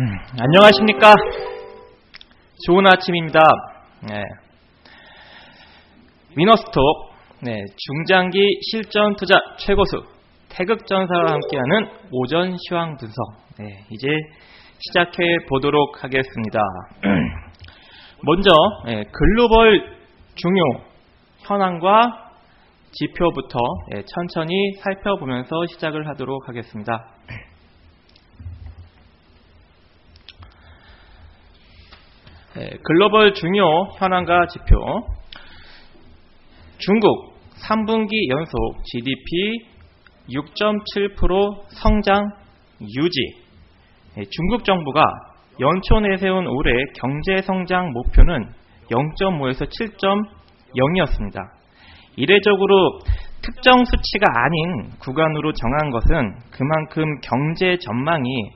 안녕하십니까. 좋은 아침입니다. 위너스톡 중장기 실전 투자 최고수 태극전사와 함께하는 오전 시황 분석 이제 시작해 보도록 하겠습니다. 먼저 글로벌 중요 현황과 지표부터 천천히 살펴보면서 시작을 하도록 하겠습니다. 글로벌 중요 현황과 지표. 중국 3분기 연속 GDP 6.7% 성장 유지. 중국 정부가 연초 내세운 올해 경제 성장 목표는 0.5에서 7.0이었습니다. 이례적으로 특정 수치가 아닌 구간으로 정한 것은 그만큼 경제 전망이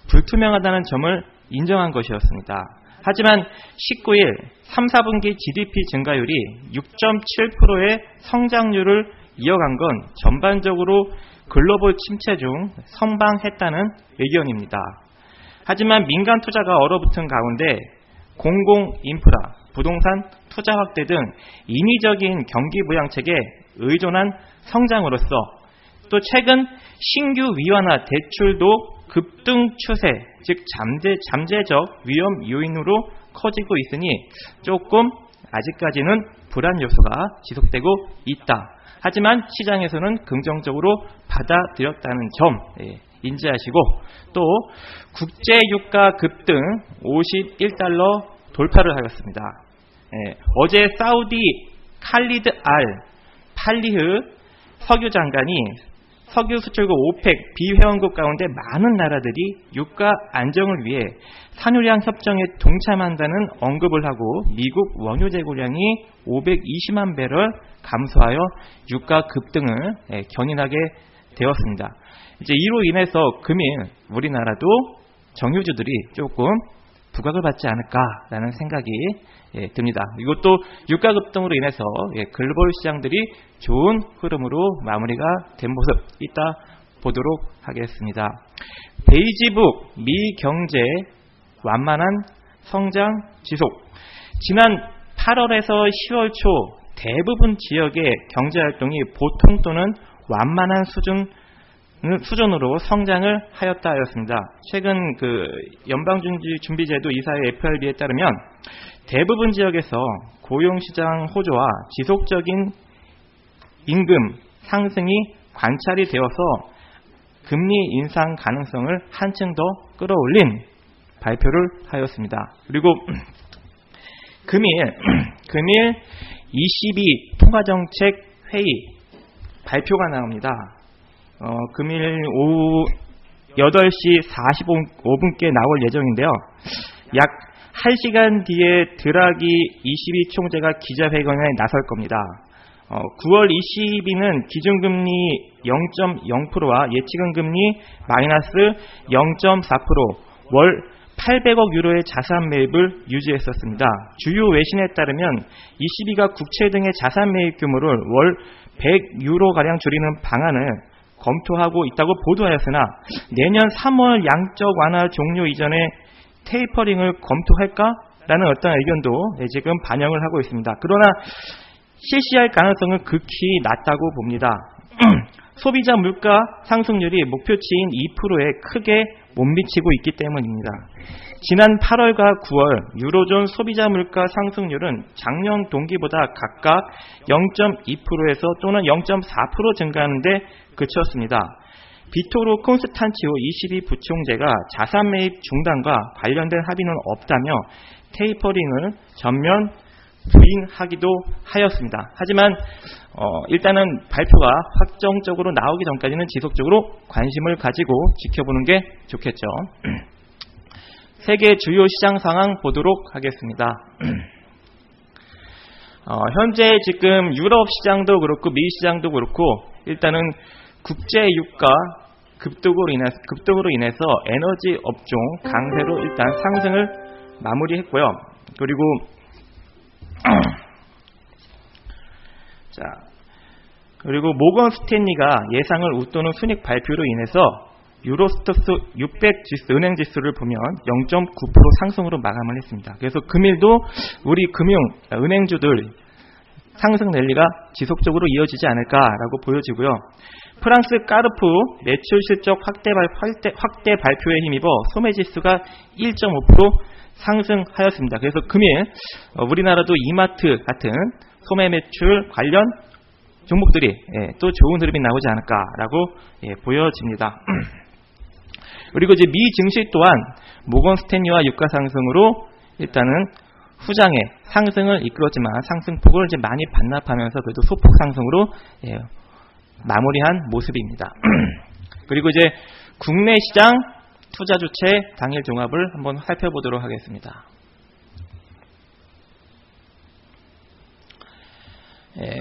불투명하다는 점을 인정한 것이었습니다. 하지만 19일 3, 4분기 GDP 증가율이 6.7%의 성장률을 이어간 건 전반적으로 글로벌 침체 중 선방했다는 의견입니다. 하지만 민간 투자가 얼어붙은 가운데 공공 인프라, 부동산 투자 확대 등 인위적인 경기 부양책에 의존한 성장으로서 또 최근 신규 위완화 대출도 급등 추세, 즉 잠재적 위험 요인으로 커지고 있으니 조금 아직까지는 불안 요소가 지속되고 있다. 하지만 시장에서는 긍정적으로 받아들였다는 점 인지하시고, 또 국제 유가 급등 51달러 돌파를 하였습니다. 어제 사우디 칼리드 알 팔리흐 석유 장관이 석유 수출국 오펙 비회원국 가운데 많은 나라들이 유가 안정을 위해 산유량 협정에 동참한다는 언급을 하고 미국 원유 재고량이 520만 배럴 감소하여 유가 급등을 견인하게 되었습니다. 이제 이로 인해서 금일 우리나라도 정유주들이 조금 부각을 받지 않을까라는 생각이 듭니다. 이것도 유가 급등으로 인해서 글로벌 시장들이 좋은 흐름으로 마무리가 된 모습 이따 보도록 하겠습니다. 베이지북 미 경제 완만한 성장 지속. 지난 8월에서 10월 초 대부분 지역의 경제 활동이 보통 또는 완만한 수준으로 성장을 하였다 하였습니다. 최근 연방준비제도 이사회 FRB에 따르면 대부분 지역에서 고용시장 호조와 지속적인 임금 상승이 관찰이 되어서 금리 인상 가능성을 한층 더 끌어올린 발표를 하였습니다. 그리고 금일 22 통화정책 회의 발표가 나옵니다. 금일 오후 8시 45분께 나올 예정인데요. 약 1시간 뒤에 드라기 22 총재가 기자회견에 나설 겁니다. 9월 22일은 기준금리 0.0%와 예치금 금리 마이너스 0.4%, 월 800억 유로의 자산 매입을 유지했었습니다. 주요 외신에 따르면 22가 국채 등의 자산 매입 규모를 월 100유로가량 줄이는 방안을 검토하고 있다고 보도하였으나 내년 3월 양적 완화 종료 이전에 테이퍼링을 검토할까라는 어떤 의견도 지금 반영을 하고 있습니다. 그러나 실시할 가능성은 극히 낮다고 봅니다. 소비자 물가 상승률이 목표치인 2%에 크게 못 미치고 있기 때문입니다. 지난 8월과 9월 유로존 소비자 물가 상승률은 작년 동기보다 각각 0.2%에서 또는 0.4% 증가하는 데 그쳤습니다. 비토로 콘스탄치오 22 부총재가 자산 매입 중단과 관련된 합의는 없다며 테이퍼링을 전면 부인하기도 하였습니다. 하지만 일단은 발표가 확정적으로 나오기 전까지는 지속적으로 관심을 가지고 지켜보는 게 좋겠죠. 세계 주요 시장 상황 보도록 하겠습니다. 현재 지금 유럽 시장도 그렇고 미 시장도 그렇고 일단은 국제 유가 급등으로 인해서 에너지 업종 강세로 일단 상승을 마무리했고요. 그리고 그리고 모건 스탠리가 예상을 웃도는 순익 발표로 인해서 유로스톡스 600 지수, 은행 지수를 보면 0.9% 상승으로 마감을 했습니다. 그래서 금일도 우리 은행주들 상승 랠리가 지속적으로 이어지지 않을까라고 보여지고요. 프랑스 까르푸 매출 실적 확대 발표에 힘입어 소매지수가 1.5% 상승하였습니다. 그래서 금일 우리나라도 이마트 같은 소매 매출 관련 종목들이 또 좋은 흐름이 나오지 않을까라고 보여집니다. 그리고 이제 미 증시 또한 모건 스탠리와 유가 상승으로 일단은 후장의 상승을 이끌었지만 상승폭을 이제 많이 반납하면서 그래도 소폭 상승으로 마무리한 모습입니다. 그리고 이제 국내 시장 투자 주체 당일 종합을 한번 살펴보도록 하겠습니다.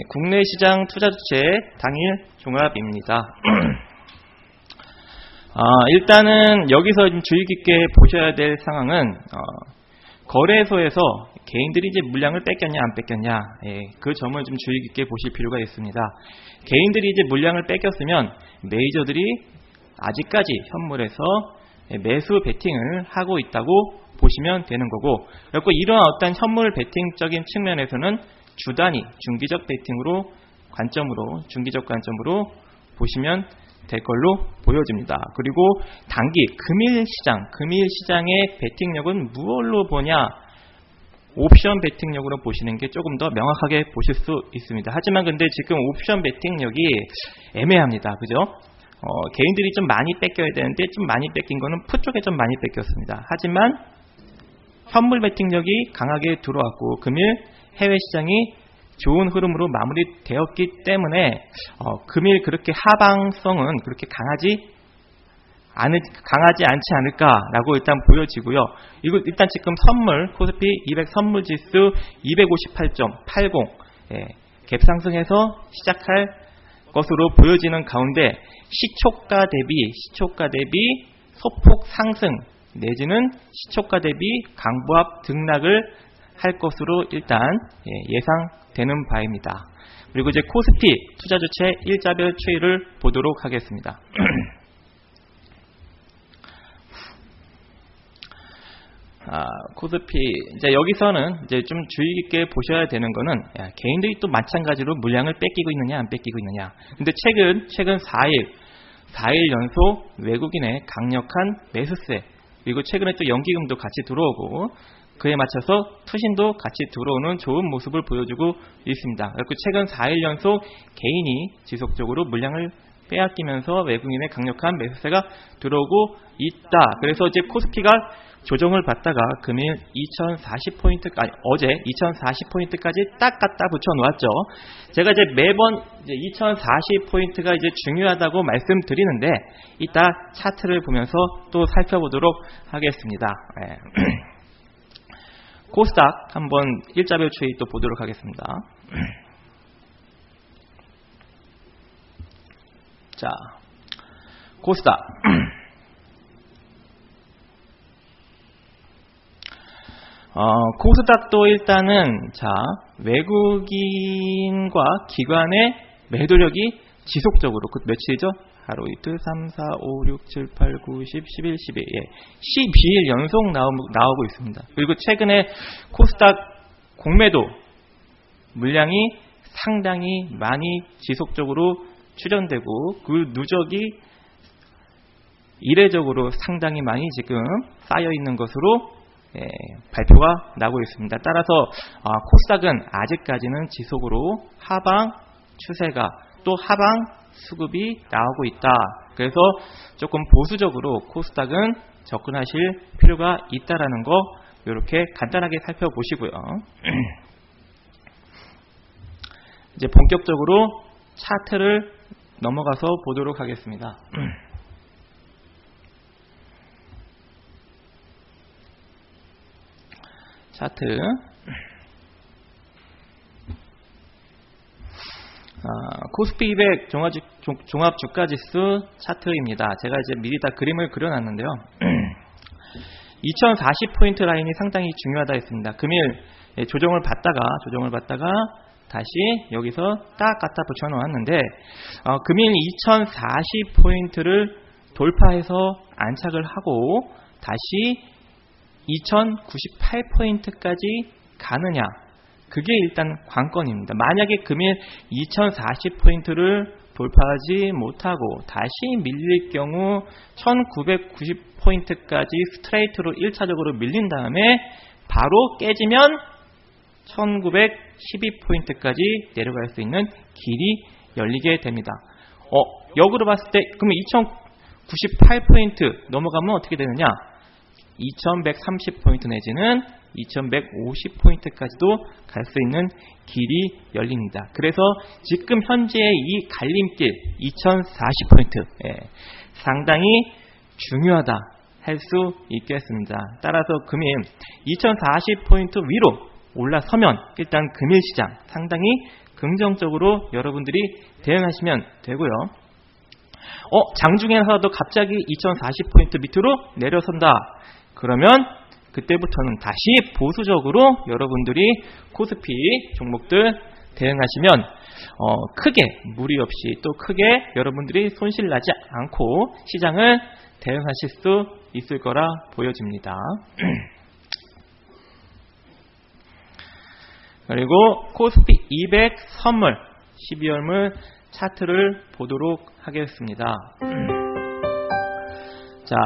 국내 시장 투자 주체 당일 종합입니다. 일단은 여기서 좀 주의 깊게 보셔야 될 상황은 거래소에서 개인들이 이제 물량을 뺏겼냐 안 뺏겼냐 그 점을 좀 주의 깊게 보실 필요가 있습니다. 개인들이 이제 물량을 뺏겼으면 메이저들이 아직까지 현물에서 매수 베팅을 하고 있다고 보시면 되는 거고, 그리고 이러한 어떤 현물 베팅적인 측면에서는 주단위 중기적 베팅으로 중기적 관점으로 보시면 될 걸로 보여집니다. 그리고 단기 금일 시장의 베팅력은 무엇로 보냐? 옵션 베팅력으로 보시는 게 조금 더 명확하게 보실 수 있습니다. 하지만 근데 지금 옵션 베팅력이 애매합니다. 그죠? 개인들이 좀 많이 뺏겨야 되는데 좀 많이 뺏긴 거는 푸 쪽에 좀 많이 뺏겼습니다. 하지만 현물 베팅력이 강하게 들어왔고 금일 해외 시장이 좋은 흐름으로 마무리되었기 때문에 금일 그렇게 하방성은 그렇게 강하지 않지 않을까라고 일단 보여지고요. 이거 일단 지금 코스피 200 선물 지수 258.80 갭 상승해서 시작할 것으로 보여지는 가운데 시초가 대비 소폭 상승 내지는 시초가 대비 강보합 등락을 할 것으로 일단 예상되는 바입니다. 그리고 이제 코스피 투자 주체 일자별 추이를 보도록 하겠습니다. 코스피 이제 여기서는 이제 좀 주의 깊게 보셔야 되는 거는 개인들이 또 마찬가지로 물량을 뺏기고 있느냐 안 뺏기고 있느냐. 근데 최근 4일 연속 외국인의 강력한 매수세, 그리고 최근에 또 연기금도 같이 들어오고 그에 맞춰서 투신도 같이 들어오는 좋은 모습을 보여주고 있습니다. 그리고 최근 4일 연속 개인이 지속적으로 물량을 빼앗기면서 외국인의 강력한 매수세가 들어오고 있다. 그래서 이제 코스피가 조정을 받다가 금일 어제 2040포인트까지 딱 갖다 붙여 놓았죠. 제가 이제 매번 2040포인트가 이제 중요하다고 말씀드리는데 이따 차트를 보면서 또 살펴보도록 하겠습니다. 코스닥 한번 일자별 추이 또 보도록 하겠습니다. 자, 코스닥. 코스닥도 일단은 외국인과 기관의 매도력이 지속적으로 며칠이죠? 하루 이틀 3, 4, 5, 6, 7, 8, 9, 10, 11, 12 12일 연속 나오고 있습니다. 그리고 최근에 코스닥 공매도 물량이 상당히 많이 지속적으로 출현되고 그 누적이 이례적으로 상당히 많이 지금 쌓여 있는 것으로 발표가 나고 있습니다. 따라서 코스닥은 아직까지는 지속으로 하방 추세가 또 하방 수급이 나오고 있다. 그래서 조금 보수적으로 코스닥은 접근하실 필요가 있다라는 거 이렇게 간단하게 살펴보시고요. 이제 본격적으로 차트를 넘어가서 보도록 하겠습니다. 차트. 코스피 200 종합 주가지수 차트입니다. 제가 이제 미리 다 그림을 그려놨는데요. 2040포인트 라인이 상당히 중요하다 했습니다. 금일 조정을 받다가 다시 여기서 딱 갖다 붙여 놓았는데 금일 2040포인트를 돌파해서 안착을 하고 다시 2098포인트까지 가느냐, 그게 일단 관건입니다. 만약에 금일 2040포인트를 돌파하지 못하고 다시 밀릴 경우 1990포인트까지 스트레이트로 1차적으로 밀린 다음에 바로 깨지면 1912포인트까지 내려갈 수 있는 길이 열리게 됩니다. 역으로 봤을 때 그러면 2098포인트 넘어가면 어떻게 되느냐? 2130포인트 내지는 2150포인트까지도 갈 수 있는 길이 열립니다. 그래서 지금 현재의 이 갈림길 2040포인트 상당히 중요하다 할 수 있겠습니다. 따라서 금일 2040포인트 위로 올라서면 일단 금일 시장 상당히 긍정적으로 여러분들이 대응하시면 되고요. 장중에서도 갑자기 2040포인트 밑으로 내려선다. 그러면 그때부터는 다시 보수적으로 여러분들이 코스피 종목들 대응하시면 크게 무리 없이 또 크게 여러분들이 손실 나지 않고 시장을 대응하실 수 있을 거라 보여집니다. 그리고 코스피 200 선물 12월물 차트를 보도록 하겠습니다. 자,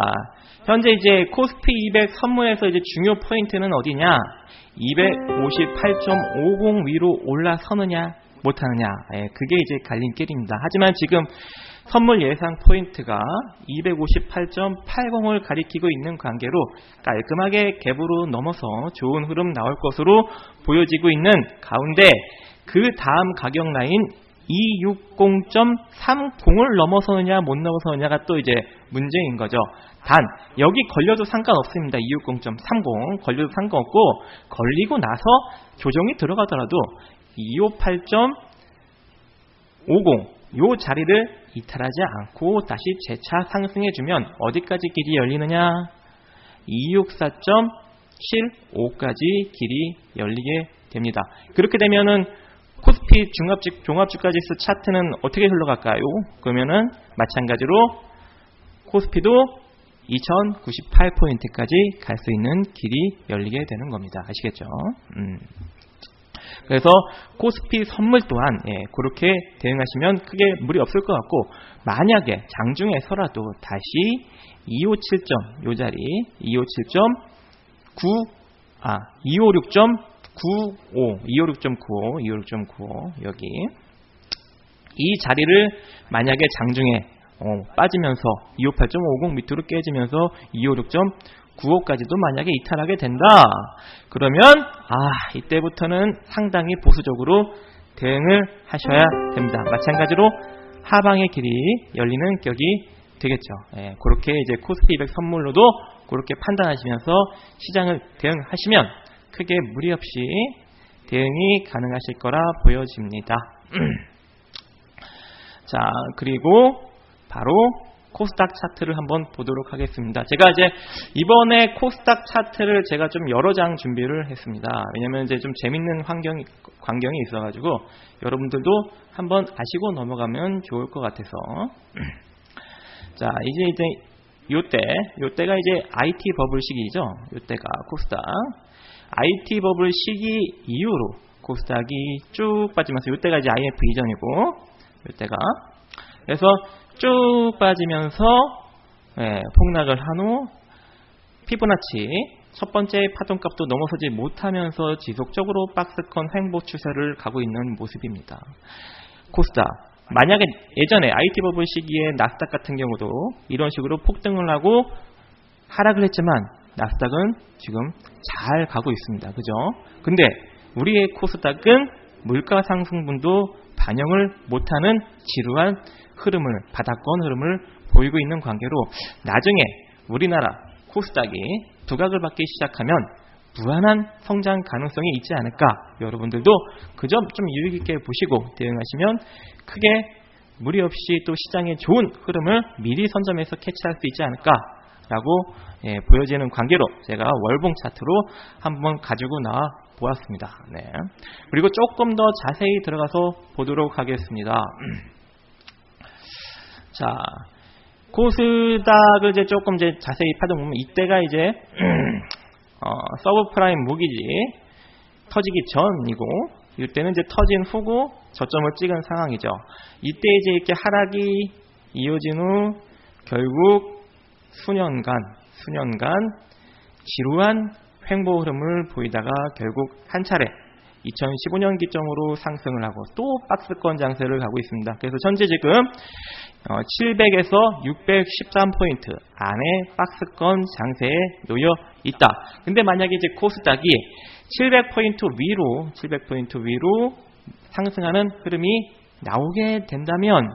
현재 이제 코스피 200 선물에서 이제 중요 포인트는 어디냐? 258.50 위로 올라서느냐 못하느냐, 그게 이제 갈림길입니다. 하지만 지금 선물 예상 포인트가 258.80을 가리키고 있는 관계로 깔끔하게 갭으로 넘어서 좋은 흐름 나올 것으로 보여지고 있는 가운데 그 다음 가격 라인 260.30을 넘어서느냐 못 넘어서느냐가 또 이제 문제인 거죠. 단 여기 걸려도 상관없습니다. 260.30 걸려도 상관없고, 걸리고 나서 조정이 들어가더라도 258.50 요 자리를 이탈하지 않고 다시 재차 상승해주면 어디까지 길이 열리느냐? 264.75까지 길이 열리게 됩니다. 그렇게 되면은 코스피 종합주가지수 차트는 어떻게 흘러갈까요? 그러면은 마찬가지로 코스피도 2098포인트까지 갈 수 있는 길이 열리게 되는 겁니다. 아시겠죠? 그래서 코스피 선물 또한 그렇게 대응하시면 크게 무리 없을 것 같고, 만약에 장중에서라도 다시 257점 요 자리 256.95 여기 이 자리를 만약에 장중에 빠지면서 258.50 밑으로 깨지면서 256.95까지도 만약에 이탈하게 된다. 그러면 이때부터는 상당히 보수적으로 대응을 하셔야 됩니다. 마찬가지로 하방의 길이 열리는 격이 되겠죠. 그렇게 이제 코스피 200 선물로도 그렇게 판단하시면서 시장을 대응하시면 크게 무리 없이 대응이 가능하실 거라 보여집니다. 자, 그리고 바로 코스닥 차트를 한번 보도록 하겠습니다. 제가 이제 이번에 코스닥 차트를 제가 좀 여러 장 준비를 했습니다. 왜냐면 이제 좀 재밌는 광경이 있어가지고 여러분들도 한번 아시고 넘어가면 좋을 것 같아서. 자, 이제 요때가 이제 IT 버블 시기죠. 요때가 코스닥. IT 버블 시기 이후로 코스닥이 쭉 빠지면서 요때가 이제 IMF 이전이고 요때가 그래서 쭉 빠지면서 폭락을 한 후 피보나치 첫 번째 파동값도 넘어서지 못하면서 지속적으로 박스권 횡보 추세를 가고 있는 모습입니다. 코스닥 만약에 예전에 IT 버블 시기에 나스닥 같은 경우도 이런 식으로 폭등을 하고 하락을 했지만 나스닥은 지금 잘 가고 있습니다. 그죠? 근데 우리의 코스닥은 물가 상승분도 반영을 못하는 지루한 흐름을, 바닥권 흐름을 보이고 있는 관계로 나중에 우리나라 코스닥이 두각을 받기 시작하면 무한한 성장 가능성이 있지 않을까. 여러분들도 그 점 좀 유의 깊게 보시고 대응하시면 크게 무리 없이 또 시장의 좋은 흐름을 미리 선점해서 캐치할 수 있지 않을까라고 보여지는 관계로 제가 월봉 차트로 한번 가지고 나와 보았습니다. 네. 그리고 조금 더 자세히 들어가서 보도록 하겠습니다. 자, 코스닥을 이제 조금 이제 자세히 파보면 이때가 이제 서브프라임 모기지 터지기 전이고 이때는 이제 터진 후고 저점을 찍은 상황이죠. 이때 이제 이렇게 하락이 이어진 후 결국 수년간 지루한 횡보 흐름을 보이다가 결국 한 차례 2015년 기점으로 상승을 하고 또 박스권 장세를 가고 있습니다. 그래서 현재 지금 700에서 613포인트 안에 박스권 장세에 놓여 있다. 근데 만약에 이제 코스닥이 700포인트 위로 상승하는 흐름이 나오게 된다면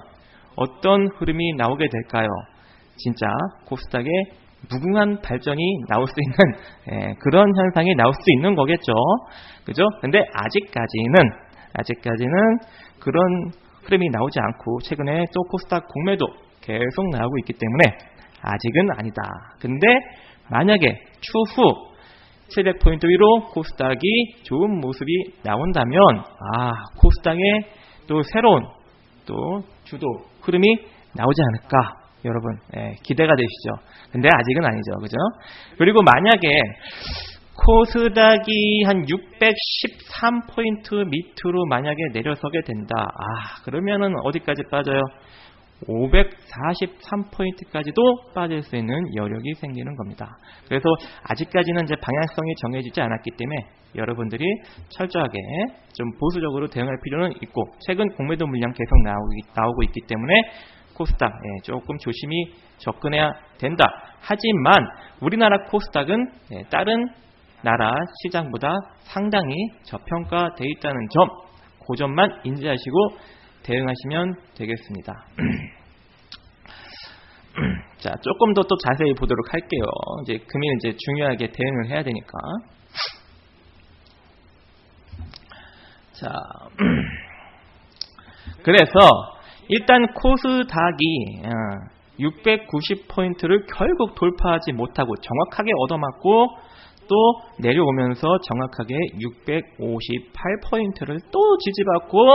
어떤 흐름이 나오게 될까요? 진짜 코스닥의 무궁한 발전이 나올 수 있는 그런 현상이 나올 수 있는 거겠죠. 그죠? 근데 아직까지는 그런 흐름이 나오지 않고 최근에 또 코스닥 공매도 계속 나오고 있기 때문에 아직은 아니다. 근데 만약에 추후 700포인트 위로 코스닥이 좋은 모습이 나온다면 코스닥에 또 새로운 또 주도 흐름이 나오지 않을까. 여러분 기대가 되시죠. 근데 아직은 아니죠. 그죠? 그리고 만약에 코스닥이 한 613포인트 밑으로 만약에 내려서게 된다. 그러면은 어디까지 빠져요? 543포인트까지도 빠질 수 있는 여력이 생기는 겁니다. 그래서 아직까지는 이제 방향성이 정해지지 않았기 때문에 여러분들이 철저하게 좀 보수적으로 대응할 필요는 있고 최근 공매도 물량 계속 나오고 있기 때문에 코스닥 조금 조심히 접근해야 된다. 하지만 우리나라 코스닥은 다른 나라 시장보다 상당히 저평가되어 있다는 점, 그 점만 인지하시고 대응하시면 되겠습니다. 자, 조금 더 또 자세히 보도록 할게요. 이제 금일 이제 중요하게 대응을 해야 되니까. 자, 그래서 일단 코스닥이 690포인트를 결국 돌파하지 못하고 정확하게 얻어맞고 또 내려오면서 정확하게 658포인트를 또 지지받고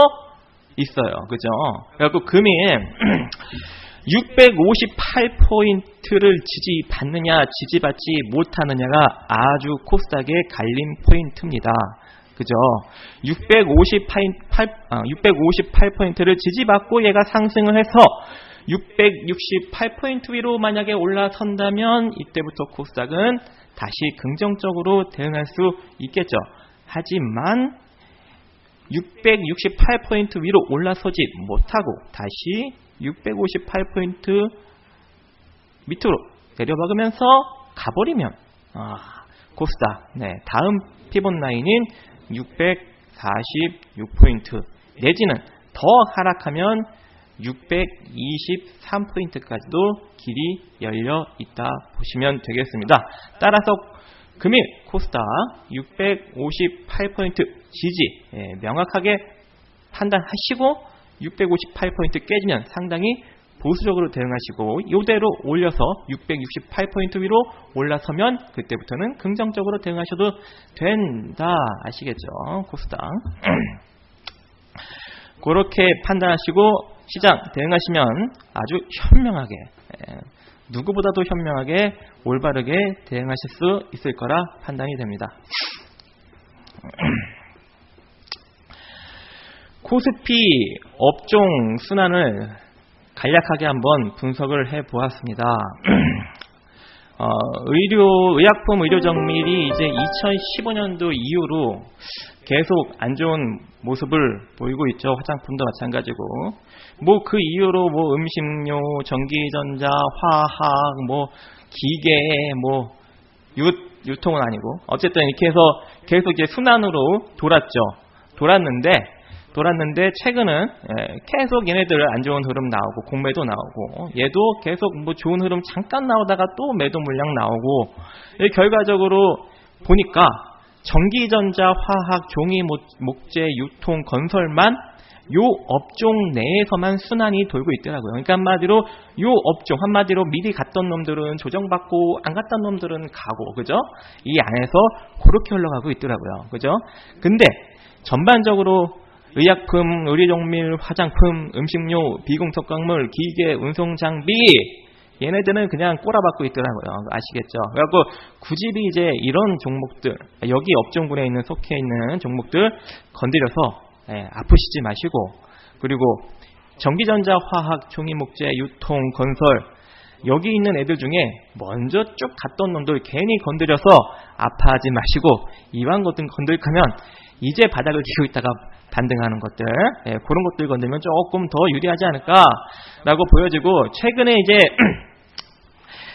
있어요. 그죠? 그래갖고 금일 658포인트를 지지받느냐 지지받지 못하느냐가 아주 코스닥의 갈림 포인트입니다. 그죠? 658포인트를 지지받고 얘가 상승을 해서 668포인트 위로 만약에 올라선다면 이때부터 코스닥은 다시 긍정적으로 대응할 수 있겠죠. 하지만 668포인트 위로 올라서지 못하고 다시 658포인트 밑으로 내려박으면서 가버리면 코스닥 다음 피봇 라인인 646포인트 내지는 더 하락하면 623포인트까지도 길이 열려 있다 보시면 되겠습니다. 따라서 금일 코스닥 658포인트 지지 명확하게 판단하시고 658포인트 깨지면 상당히 보수적으로 대응하시고 이대로 올려서 668포인트 위로 올라서면 그때부터는 긍정적으로 대응하셔도 된다. 아시겠죠? 코스닥 그렇게 판단하시고 시장 대응하시면 아주 현명하게 누구보다도 현명하게 올바르게 대응하실 수 있을 거라 판단이 됩니다. 코스피 업종 순환을 간략하게 한번 분석을 해보았습니다. 의약품, 의료정밀이 이제 2015년도 이후로 계속 안 좋은 모습을 보이고 있죠. 화장품도 마찬가지고. 그 이후로 음식료, 전기전자, 화학, 기계, 유통은 아니고. 어쨌든 이렇게 해서 계속 이제 순환으로 돌았는데 최근은 계속 얘네들 안 좋은 흐름 나오고 공매도 나오고 얘도 계속 좋은 흐름 잠깐 나오다가 또 매도 물량 나오고 결과적으로 보니까 전기전자, 화학, 종이, 목재, 유통, 건설만 요 업종 내에서만 순환이 돌고 있더라고요. 그러니까 한마디로 요 업종 한마디로 미리 갔던 놈들은 조정받고 안 갔던 놈들은 가고 그죠? 이 안에서 그렇게 흘러가고 있더라고요. 그죠? 근데 전반적으로 의약품, 의료정밀, 화장품, 음식료, 비공석광물, 기계, 운송장비 얘네들은 그냥 꼬라박고 있더라고요. 아시겠죠? 그래갖고 굳이 이제 이런 종목들, 여기 업종군에 있는 속해 있는 종목들 건드려서 아프시지 마시고, 그리고 전기전자, 화학, 종이목재, 유통, 건설, 여기 있는 애들 중에 먼저 쭉 갔던 놈들 괜히 건드려서 아파하지 마시고, 이왕 것들 건들면 이제 바닥을 기고 있다가 반등하는 것들, 그런 것들 건들면 조금 더 유리하지 않을까라고 보여지고, 최근에 이제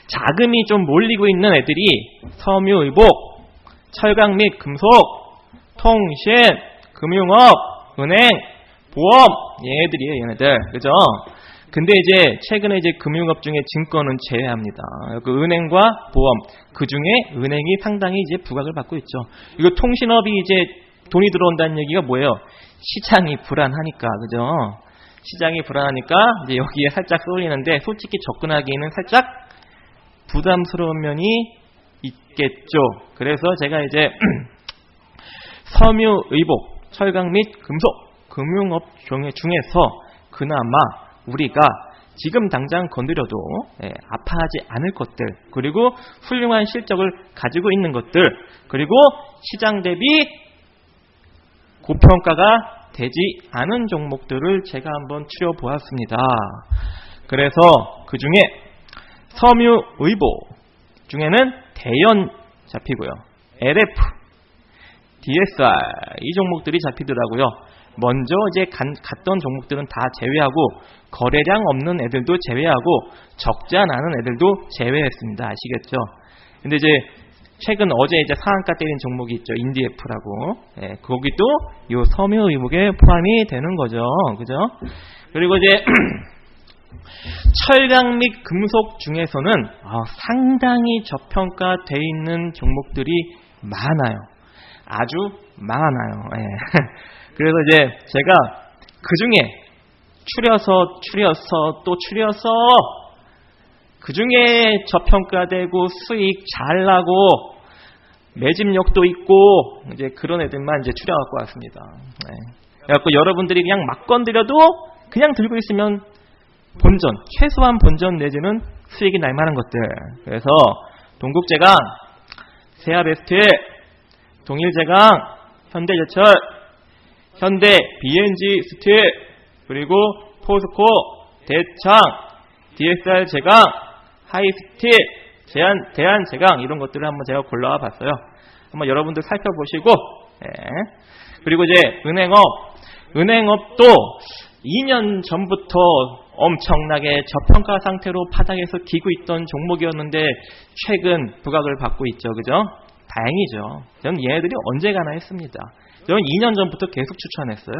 자금이 좀 몰리고 있는 애들이 섬유의복, 철강 및 금속, 통신, 금융업, 은행, 보험, 얘네들이에요, 얘네들. 그죠? 근데 이제 최근에 이제 금융업 중에 증권은 제외합니다. 그 은행과 보험, 그 중에 은행이 상당히 이제 부각을 받고 있죠. 이거 통신업이 이제 돈이 들어온다는 얘기가 뭐예요? 시장이 불안하니까, 그죠? 시장이 불안하니까 이제 여기에 살짝 쏠리는데, 솔직히 접근하기에는 살짝 부담스러운 면이 있겠죠. 그래서 제가 이제 섬유의복, 철강 및 금속, 금융업 중에서 그나마 우리가 지금 당장 건드려도 아파하지 않을 것들, 그리고 훌륭한 실적을 가지고 있는 것들, 그리고 시장 대비 고평가가 되지 않은 종목들을 제가 한번 추려보았습니다. 그래서 그 중에 섬유의복 중에는 대연 잡히고요. LF, DSR 이 종목들이 잡히더라고요. 먼저 이제 갔던 종목들은 다 제외하고, 거래량 없는 애들도 제외하고, 적지 않은 애들도 제외했습니다. 아시겠죠? 근데 이제 최근 어제 이제 상한가 때린 종목이 있죠. 인디에프라고. 거기도 요 섬유의복에 포함이 되는 거죠. 그죠? 그리고 이제 철강 및 금속 중에서는 상당히 저평가되어 있는 종목들이 많아요. 아주 많아요. 그래서 이제 제가 그 중에 추려서 또 추려서 그 중에 저평가되고 수익 잘 나고 매집력도 있고 이제 그런 애들만 이제 추려갖고 왔습니다. 그래갖고 여러분들이 그냥 막 건드려도 그냥 들고 있으면 본전, 최소한 본전 내지는 수익이 날 만한 것들. 그래서 동국제강, 세아베스트, 동일제강, 현대제철, 현대 BNG 스틸, 그리고 포스코, 대창, DSR 제강, 하이스틸, 대한제강 이런 것들을 한번 제가 골라와 봤어요. 한번 여러분들 살펴보시고, 그리고 이제 은행업도 2년 전부터 엄청나게 저평가 상태로 바닥에서 기고 있던 종목이었는데 최근 부각을 받고 있죠. 그죠? 다행이죠. 저는 얘네들이 언제 가나 했습니다. 저는 2년 전부터 계속 추천했어요.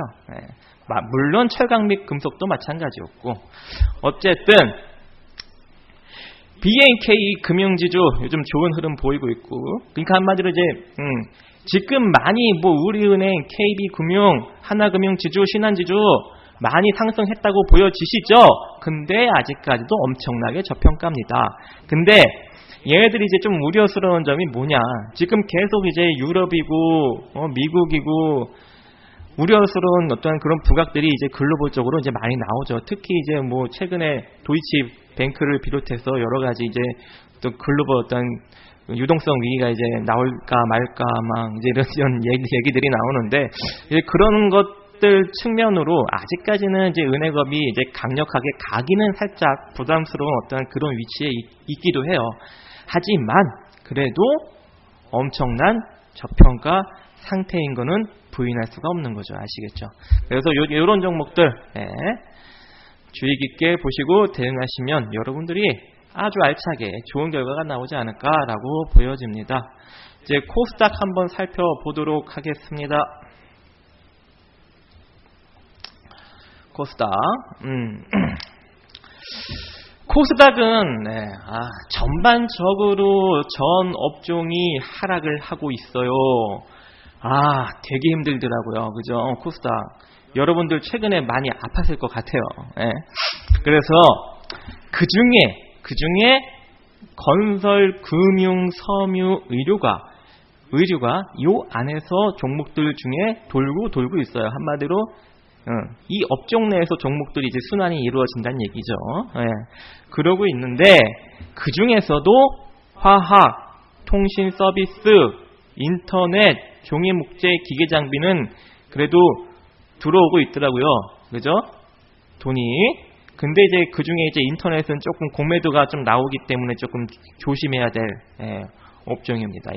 물론 철강 및 금속도 마찬가지였고, 어쨌든 BNK 금융지주 요즘 좋은 흐름 보이고 있고, 그러니까 한마디로 이제 지금 많이 우리은행, KB금융, 하나금융지주, 신한지주 많이 상승했다고 보여지시죠? 근데 아직까지도 엄청나게 저평가입니다. 근데 얘네들이 이제 좀 우려스러운 점이 뭐냐? 지금 계속 이제 유럽이고 미국이고 우려스러운 어떤 그런 부각들이 이제 글로벌적으로 이제 많이 나오죠. 특히 이제 최근에 도이치뱅크를 비롯해서 여러 가지 이제 또 글로벌 어떤 유동성 위기가 이제 나올까 말까 막 이제 이런 얘기들이 나오는데, 이제 그런 것들 측면으로 아직까지는 이제 은행업이 이제 강력하게 가기는 살짝 부담스러운 어떤 그런 위치에 있기도 해요. 하지만 그래도 엄청난 저평가 상태인 거는 부인할 수가 없는 거죠. 아시겠죠? 그래서 이런 종목들 주의 깊게 보시고 대응하시면 여러분들이 아주 알차게 좋은 결과가 나오지 않을까라고 보여집니다. 이제 코스닥 한번 살펴보도록 하겠습니다. 코스닥. 코스닥은 전반적으로 전 업종이 하락을 하고 있어요. 되게 힘들더라고요. 그죠? 코스닥. 여러분들 최근에 많이 아팠을 것 같아요. 그래서 그 중에 건설, 금융, 섬유, 의류가 요 안에서 종목들 중에 돌고 있어요. 한마디로 이 업종 내에서 종목들이 이제 순환이 이루어진다는 얘기죠. 예. 그러고 있는데 그 중에서도 화학, 통신 서비스, 인터넷, 종이 목재, 기계 장비는 그래도 들어오고 있더라고요. 그죠? 돈이. 근데 이제 그 중에 이제 인터넷은 조금 공매도가 좀 나오기 때문에 조금 조심해야 될 업종입니다.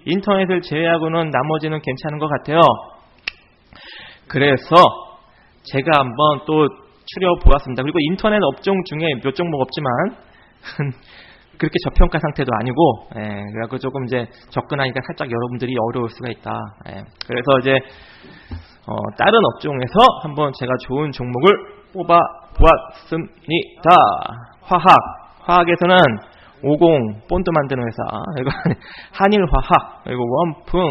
인터넷을 제외하고는 나머지는 괜찮은 것 같아요. 그래서 제가 한번 또 추려보았습니다. 그리고 인터넷 업종 중에 몇 종목 없지만 그렇게 저평가 상태도 아니고, 그래서 조금 이제 접근하니까 살짝 여러분들이 어려울 수가 있다. 그래서 이제 다른 업종에서 한번 제가 좋은 종목을 뽑아 보았습니다. 화학에서는 50 본드 만드는 회사, 그리고 한일화학, 그리고 원풍,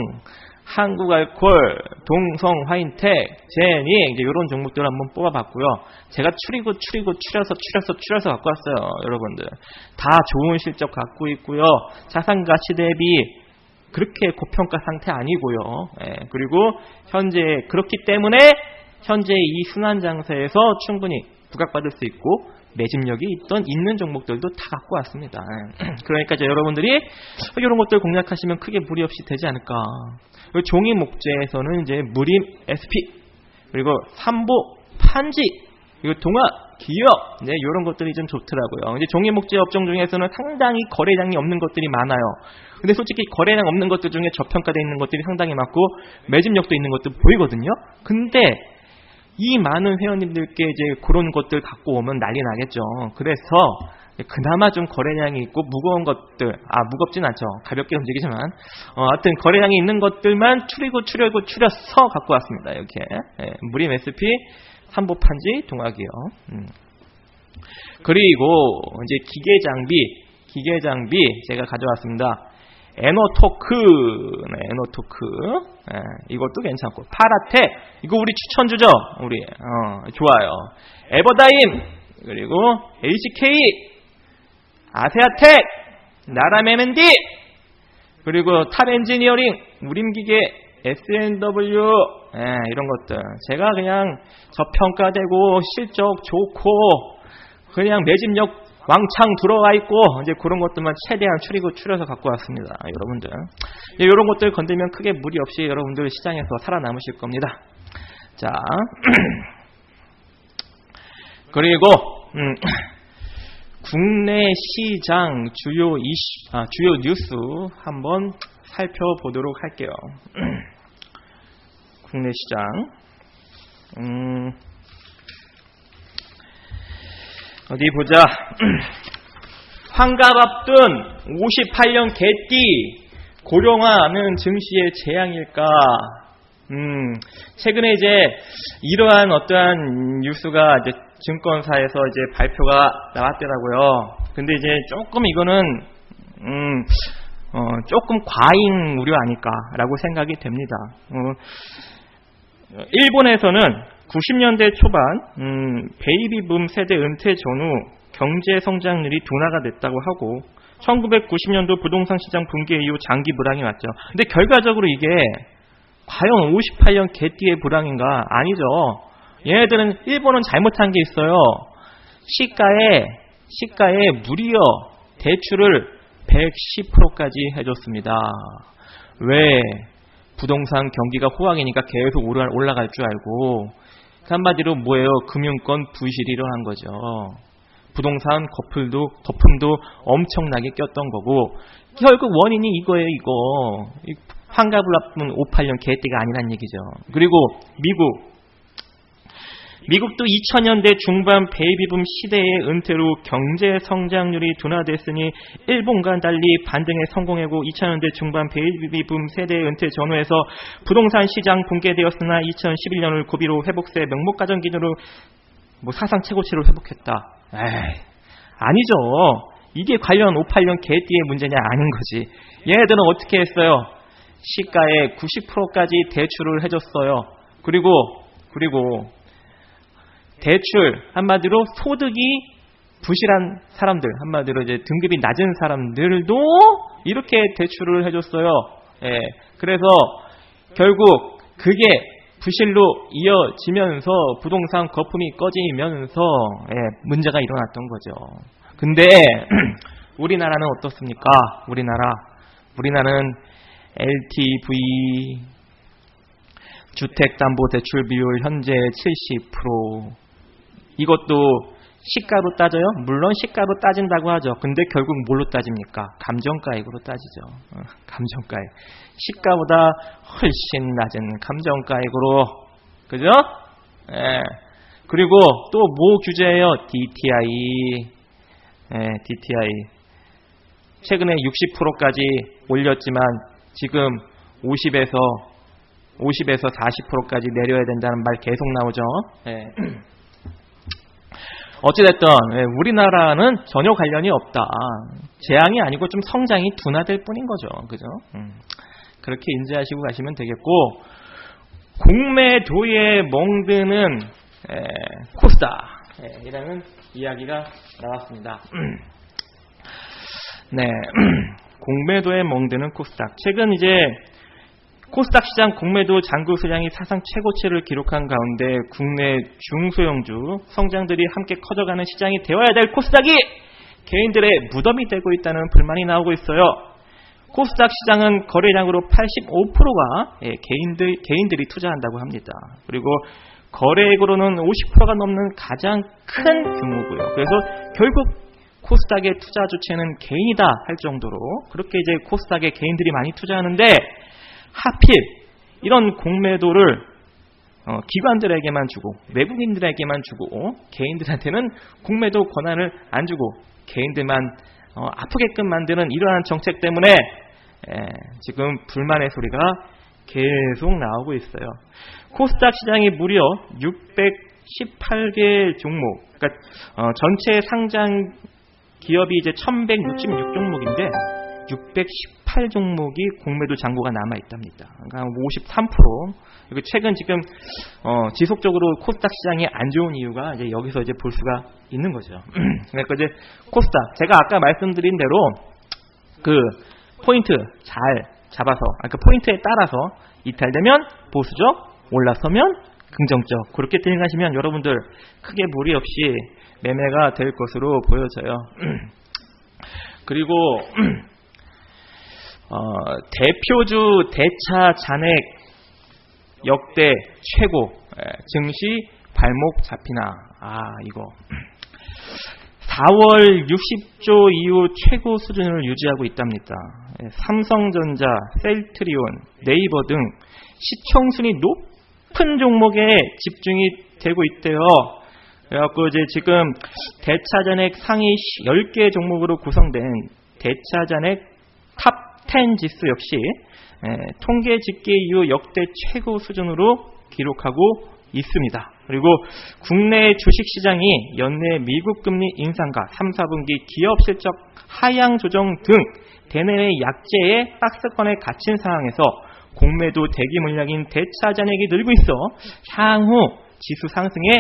한국알콜, 동성화인텍, 제니 이제 이런 종목들을 한번 뽑아봤고요. 제가 추려서 갖고 왔어요, 여러분들. 다 좋은 실적 갖고 있고요. 자산 가치 대비 그렇게 고평가 상태 아니고요. 그리고 현재 그렇기 때문에 현재 이 순환 장세에서 충분히 부각받을 수 있고 매집력이 있는 종목들도 다 갖고 왔습니다. 그러니까 이제 여러분들이 이런 것들 공략하시면 크게 무리 없이 되지 않을까. 종이 목재에서는 이제 무림 SP, 그리고 삼보 판지, 그리고 동아 기업, 이런 것들이 좀 좋더라고요. 이제 종이 목재 업종 중에서는 상당히 거래량이 없는 것들이 많아요. 근데 솔직히 거래량 없는 것들 중에 저평가되어 있는 것들이 상당히 많고 매집력도 있는 것도 보이거든요. 근데 이 많은 회원님들께 이제 그런 것들 갖고 오면 난리 나겠죠. 그래서 그나마 좀 거래량이 있고 무거운 것들, 무겁진 않죠. 가볍게 움직이지만 하여튼 거래량이 있는 것들만 추려서 갖고 왔습니다. 이렇게 무림 SP, 삼보판지, 동학이요. 그리고 이제 기계 장비 제가 가져왔습니다. 에너토크, 이것도 괜찮고, 파라텍, 이거 우리 추천주죠? 좋아요. 에버다임, 그리고 HK, 아세아텍, 나라메멘디, 그리고 탑엔지니어링, 우림기계, SNW, 이런 것들. 제가 그냥 저평가되고 실적 좋고 그냥 매집력 왕창 들어가 있고 이제 그런 것들만 최대한 추려서 갖고 왔습니다. 여러분들. 이런 것들 건들면 크게 무리 없이 여러분들 시장에서 살아남으실 겁니다. 자. 그리고 국내 시장 주요 뉴스 한번 살펴보도록 할게요. 국내 시장. 어디 보자. 환갑 앞둔 58년 개띠 고령화는 증시의 재앙일까? 최근에 이제 이러한 어떠한 뉴스가 이제 증권사에서 이제 발표가 나왔더라고요. 근데 이제 조금 이거는 조금 과잉 우려 아닐까라고 생각이 됩니다. 일본에서는 90년대 초반 베이비붐 세대 은퇴 전후 경제 성장률이 둔화가 됐다고 하고 1990년도 부동산 시장 붕괴 이후 장기 불황이 왔죠. 근데 결과적으로 이게 과연 58년 개띠의 불황인가? 아니죠. 얘네들은 일본은 잘못한 게 있어요. 시가에 무려 대출을 110%까지 해줬습니다. 왜? 부동산 경기가 호황이니까 계속 올라갈 줄 알고. 한마디로 뭐예요? 금융권 부실이 일어난 거죠. 부동산 거품도 엄청나게 꼈던 거고 결국 원인이 이거예요. 이거 환갑을 앞둔 58년 개띠가 아니란 얘기죠. 그리고 미국도 2000년대 중반 베이비붐 시대의 은퇴로 경제 성장률이 둔화됐으니 일본과 달리 반등에 성공하고 2000년대 중반 베이비붐 세대의 은퇴 전후에서 부동산 시장 붕괴되었으나 2011년을 고비로 회복세 명목가정 기준으로 사상 최고치로 회복했다. 아니죠. 이게 관련 58년 개띠의 문제냐 아닌 거지. 얘네들은 어떻게 했어요? 시가에 90%까지 대출을 해줬어요. 그리고 대출, 한마디로 소득이 부실한 사람들, 한마디로 이제 등급이 낮은 사람들도 이렇게 대출을 해줬어요. 그래서 결국 그게 부실로 이어지면서 부동산 거품이 꺼지면서 문제가 일어났던 거죠. 근데 우리나라는 어떻습니까? 우리나라는 LTV 주택담보대출 비율 현재 70%. 이것도 시가로 따져요? 물론 시가로 따진다고 하죠. 근데 결국 뭘로 따집니까? 감정가액으로 따지죠. 감정가액. 시가보다 훨씬 낮은 감정가액으로. 그죠? 예. 그리고 또 뭐 규제예요? DTI. DTI. 최근에 60%까지 올렸지만 지금 50에서 40%까지 내려야 된다는 말 계속 나오죠. 예. 어찌됐든 우리나라는 전혀 관련이 없다. 재앙이 아니고 좀 성장이 둔화될 뿐인 거죠. 그죠? 그렇게 인지하시고 가시면 되겠고, 공매도에 멍드는 코스닥이라는 이야기가 나왔습니다. 네, 공매도에 멍드는 코스닥. 최근 이제 코스닥 시장 공매도 잔고 수량이 사상 최고치를 기록한 가운데 국내 중소형주 성장들이 함께 커져가는 시장이 되어야 될 코스닥이 개인들의 무덤이 되고 있다는 불만이 나오고 있어요. 코스닥 시장은 거래량으로 85%가 개인들이 투자한다고 합니다. 그리고 거래액으로는 50%가 넘는 가장 큰 규모고요. 그래서 결국 코스닥의 투자 주체는 개인이다 할 정도로 그렇게 이제 코스닥에 개인들이 많이 투자하는데, 하필 이런 공매도를 기관들에게만 주고 외국인들에게만 주고 개인들한테는 공매도 권한을 안 주고 개인들만 아프게끔 만드는 이러한 정책 때문에 지금 불만의 소리가 계속 나오고 있어요. 코스닥 시장이 무려 618개 종목, 그러니까 전체 상장 기업이 이제 1166종목인데 618종목이 공매도 잔고가 남아 있답니다. 그러니까 53%. 그리고 최근 지금 지속적으로 코스닥 시장이 안 좋은 이유가 이제 여기서 이제 볼 수가 있는 거죠. 그러니까 이제 코스닥, 제가 아까 말씀드린 대로 그 포인트 잘 잡아서, 그 포인트에 따라서 이탈되면 보수적, 올라서면 긍정적, 그렇게 대응하시면 여러분들 크게 무리 없이 매매가 될 것으로 보여져요. 그리고 대표주 대차 잔액 역대 최고, 증시 발목 잡히나. 이거 4월 60조 이후 최고 수준을 유지하고 있답니다. 삼성전자, 셀트리온, 네이버 등 시총순위 높은 종목에 집중이 되고 있대요. 그래갖고 이제 지금 대차잔액 상위 10개 종목으로 구성된 대차잔액 탑 10 지수 역시 통계 집계 이후 역대 최고 수준으로 기록하고 있습니다. 그리고 국내 주식시장이 연내 미국 금리 인상과 3, 4분기 기업 실적 하향 조정 등 대내외 약재의 박스권에 갇힌 상황에서 공매도 대기 물량인 대차잔액이 늘고 있어 향후 지수 상승에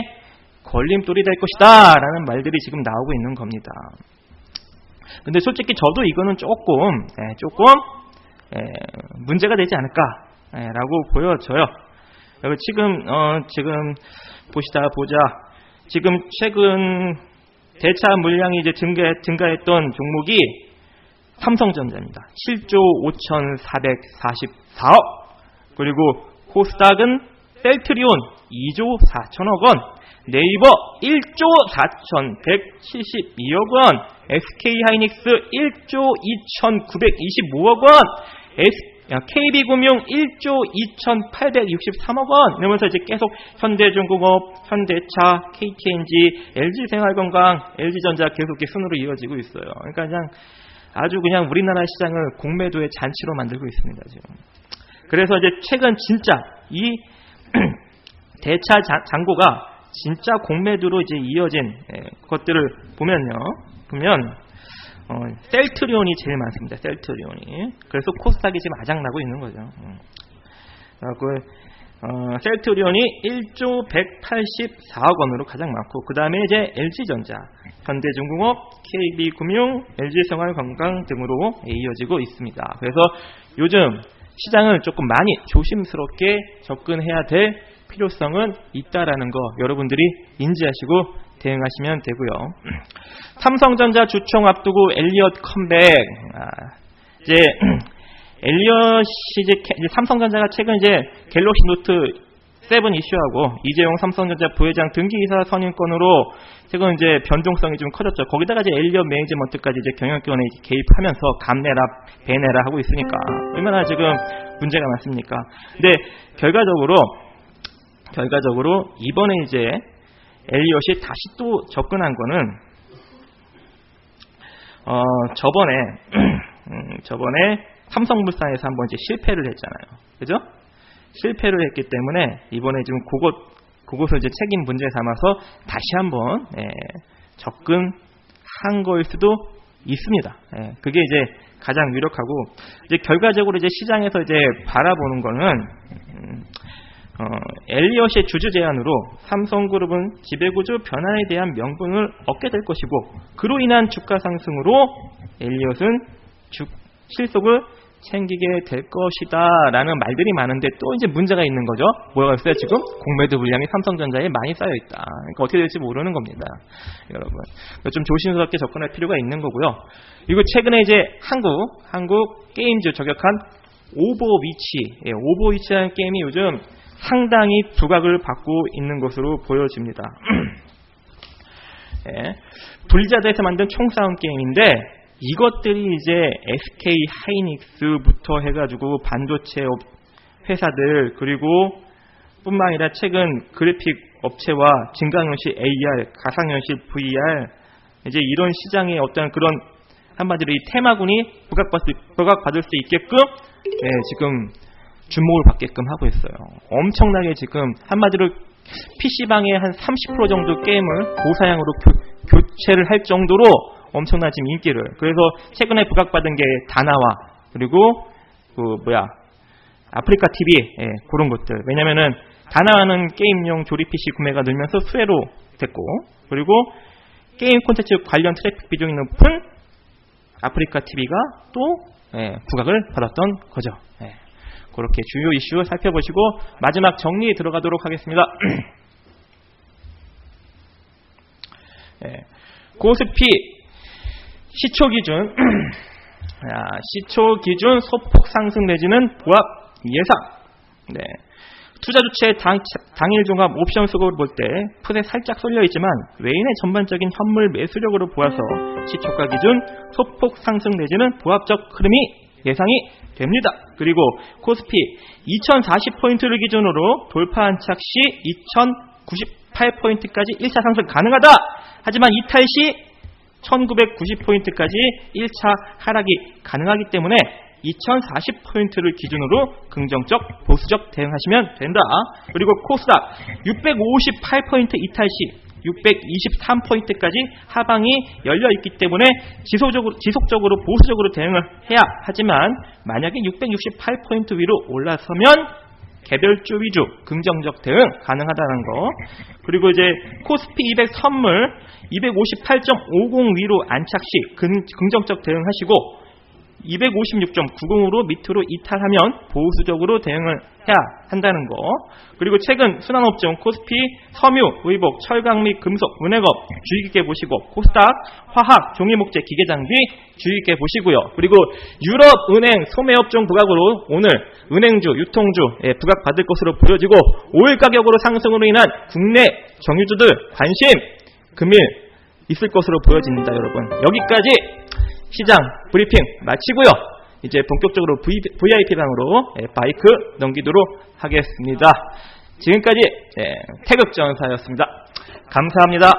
걸림돌이 될 것이다 라는 말들이 지금 나오고 있는 겁니다. 근데 솔직히 저도 이거는 조금 문제가 되지 않을까라고 보여져요. 지금 보자. 지금 최근 대차 물량이 이제 증가했던 종목이 삼성전자입니다. 7조 5,444억. 그리고 코스닥은 셀트리온 2조 4천억 원. 네이버 1조 4,172억 원, SK하이닉스 1조 2,925억 원, KB금융 1조 2,863억 원, 이러면서 이제 계속 현대중공업, 현대차, KTNG, LG생활건강, LG전자 계속 이렇게 순으로 이어지고 있어요. 그러니까 그냥 아주 그냥 우리나라 시장을 공매도의 잔치로 만들고 있습니다, 지금. 그래서 이제 최근 진짜 이 대차 잔고가 진짜 공매도로 이제 이어진 것들을 보면 셀트리온이 제일 많습니다. 셀트리온이. 그래서 코스닥이 지금 아작나고 있는 거죠. 셀트리온이 1조 184억 원으로 가장 많고, 그 다음에 이제 LG전자, 현대중공업, KB금융, LG생활건강 등으로 이어지고 있습니다. 그래서 요즘 시장을 조금 많이 조심스럽게 접근해야 될 필요성은 있다라는 거 여러분들이 인지하시고 대응하시면 되고요. 삼성전자 주총 앞두고 엘리엇 컴백. 이제 엘리엇이 이제 삼성전자가 최근 이제 갤럭시 노트 7 이슈하고 이재용 삼성전자 부회장 등기이사 선임권으로 최근 이제 변동성이 좀 커졌죠. 거기다가 이제 엘리엇 매니지먼트까지 이제 경영권에 개입하면서 감내라 배내라 하고 있으니까 얼마나 지금 문제가 많습니까? 근데 결과적으로 이번에 이제 엘리엇이 다시 또 접근한 거는 저번에 삼성물산에서 한번 이제 실패를 했잖아요. 그죠? 실패를 했기 때문에 이번에 지금 그것을 이제 책임 문제 삼아서 다시 한번 접근한 거일 수도 있습니다. 그게 이제 가장 유력하고 이제 결과적으로 이제 시장에서 이제 바라보는 거는 엘리엇의 주주 제안으로 삼성그룹은 지배구조 변화에 대한 명분을 얻게 될 것이고 그로 인한 주가 상승으로 엘리엇은 실속을 챙기게 될 것이다 라는 말들이 많은데 또 이제 문제가 있는 거죠. 뭐가 있어요? 지금 공매도 물량이 삼성전자에 많이 쌓여있다. 그러니까 어떻게 될지 모르는 겁니다. 여러분 좀 조심스럽게 접근할 필요가 있는 거고요. 그리고 최근에 이제 한국 게임즈 저격한 오버위치라는 게임이 요즘 상당히 두각을 받고 있는 것으로 보여집니다. 블리자드에서 만든 총싸움 게임인데 이것들이 이제 SK 하이닉스부터 해가지고 반도체 회사들 그리고 뿐만 아니라 최근 그래픽 업체와 증강현실 AR, 가상현실 VR 이제 이런 시장의 어떤 그런 한마디로 이 테마군이 부각받을 수 있게끔 지금 주목을 받게끔 하고 있어요. 엄청나게 지금 한마디로 PC방에 한 30% 정도 게임을 고사양으로 교체를 할 정도로 엄청난 지금 인기를. 그래서 최근에 부각받은 게 다나와 그리고 아프리카 TV 그런 것들. 왜냐면은 다나와는 게임용 조립 PC 구매가 늘면서 수혜로 됐고 그리고 게임 콘텐츠 관련 트래픽 비중이 높은 아프리카 TV가 또 부각을 받았던 거죠. 그렇게 주요 이슈 살펴보시고 마지막 정리에 들어가도록 하겠습니다. 코스피 시초 기준 소폭 상승 내지는 보합 예상. 투자 주체 당일 종합 옵션 수급을 볼 때 풋에 살짝 쏠려 있지만 외인의 전반적인 현물 매수력으로 보아서 시초가 기준 소폭 상승 내지는 보합적 흐름이 예상이 됩니다. 그리고 코스피 2040포인트를 기준으로 돌파 안착 시 2098포인트까지 1차 상승 가능하다. 하지만 이탈 시 1990포인트까지 1차 하락이 가능하기 때문에 2040포인트를 기준으로 긍정적, 보수적 대응하시면 된다. 그리고 코스닥 658포인트 이탈 시 623포인트까지 하방이 열려있기 때문에 지속적으로 보수적으로 대응을 해야 하지만 만약에 668포인트 위로 올라서면 개별주 위주 긍정적 대응 가능하다는 거. 그리고 이제 코스피 200 선물 258.50 위로 안착 시 긍정적 대응하시고 256.90으로 밑으로 이탈하면 보수적으로 대응을 해야 한다는 거. 그리고 최근 순환업종 코스피, 섬유, 의복, 철강 및 금속, 은행업 주의 깊게 보시고 코스닥, 화학, 종이목재, 기계장비 주의 깊게 보시고요. 그리고 유럽 은행, 소매업종 부각으로 오늘 은행주, 유통주 부각받을 것으로 보여지고 오일 가격으로 상승으로 인한 국내 정유주들 관심 금일 있을 것으로 보여집니다. 여러분 여기까지 시장 브리핑 마치고요. 이제 본격적으로 VIP방으로 마이크 넘기도록 하겠습니다. 지금까지 태극전사였습니다. 감사합니다.